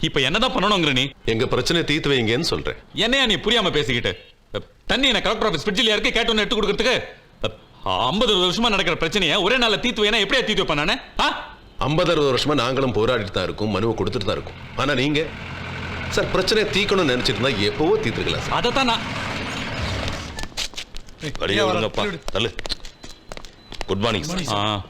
இப்ப என்னதான் பண்ணணுங்கிற நீ? எங்க பிரச்சனை தீர்த்து வைங்கன்னு சொல்றேன். என்னையா நீ புரியாம பேசிக்கிட்டு? தண்ணி என்ன கலெக்டர் ஆஃபீஸ் ஃப்ரிட்ஜில் இருக்கு கேட்டோன்னு எடுத்து கொடுக்கறதுக்கு? 50 வருஷமா நடக்கிற பிரச்சனையை ஒரே நாள்ல தீர்த்து வைனா எப்படியா தீர்த்து வைப்பேன் நானு? 50-60 வருஷமா நாங்களும் போராடிட்டு தான் இருக்கோம், மனுவை கொடுத்துட்டு தான் இருக்கோம். ஆனா நீங்க சார் பிரச்சனையை தீர்க்கணும்னு நினைச்சிட்டு இருந்தா எப்பவோ தீர்த்துக்கலாம் சார். அதைத்தான் நான் குட் மார்னிங் சார்.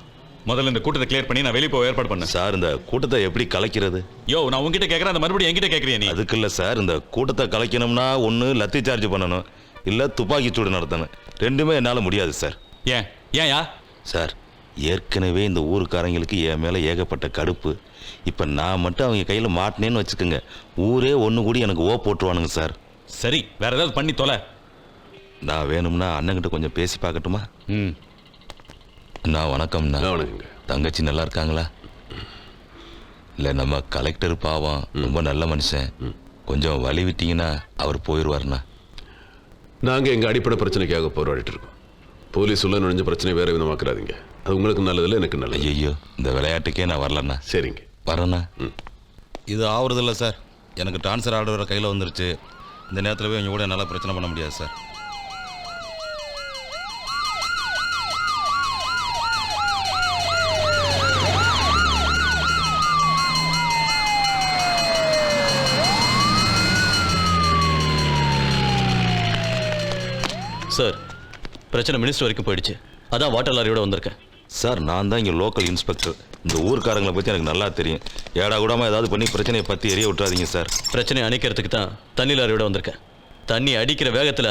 முதல்ல இந்த கூட்டத்தை கிளியர் பண்ணி நான் வெளியே போய் ஏற்பாடு பண்ணேன் சார் இந்த கூட்டத்தை எப்படி கலைக்கிறது? யோ நான் உங்ககிட்ட கேட்கறேன், அந்த மறுபடியும் என்கிட்ட கேட்கறியா நீ? அதுக்கு இல்லை சார், இந்த கூட்டத்தை கலைக்கணும்னா ஒன்று லத்தி சார்ஜ் பண்ணணும், இல்லை துப்பாக்கி சூடு நடத்தணும். ரெண்டுமே என்னால் முடியாது சார். ஏன்யா சார் ஏற்கனவே இந்த ஊருக்காரங்களுக்கு என் மேலே ஏகப்பட்ட கடுப்பு. இப்போ நான் மட்டும் அவங்க கையில் மாட்டினேன்னு வச்சுக்கோங்க, ஊரே ஒன்று கூடி எனக்கு போட்டுருவானுங்க சார். சரி வேற ஏதாவது பண்ணி தொலை. நான் வேணும்னா அண்ணங்கிட்ட கொஞ்சம் பேசி பார்க்கட்டுமா? நான் வணக்கம்ண்ணா. வணக்கங்க. தங்கச்சி நல்லா இருக்காங்களா? இல்லை நம்ம கலெக்டர் பாவம் ரொம்ப நல்ல மனுஷன், கொஞ்சம் வழி விட்டீங்கன்னா அவர் போயிடுவார்ண்ணா. நாங்க எங்க அடிப்படை பிரச்சனைக்காக போராடிட்டு இருக்கோம். போலீஸ் உள்ள நுழைஞ்ச பிரச்சனை வேற விதமாக்குறாதீங்க. அது உங்களுக்கு நல்லதில்லை, எனக்கு நல்லது. ஐயோ இந்த விளையாட்டுக்கே நான் வரலண்ணா. சரிங்க வரேண்ணா. இது ஆகுறதில்ல சார், எனக்கு ட்ரான்ஸ்ஃபர் ஆர்டர் கையில் வந்துருச்சு. இந்த நேரத்தில் போய் இவங்க கூட என்னால் பிரச்சனை பண்ண முடியாது சார். சார் பிரச்சனை மினிஸ்டர் வரைக்கும் போயிடுச்சு, அதான் வாட்டர் லாரியோட வந்திருக்கேன். சார் நான் தான் இங்கே லோக்கல் இன்ஸ்பெக்டர். இந்த ஊர்க்காரங்களை பற்றி எனக்கு நல்லா தெரியும். ஏடா கூடாமல் ஏதாவது பண்ணி பிரச்சனையை பற்றி எரிய விட்டுறாதீங்க சார். பிரச்சனையை அணைக்கிறதுக்கு தான் தண்ணி லாரியோட வந்திருக்கேன். தண்ணி அடிக்கிற வேகத்தில்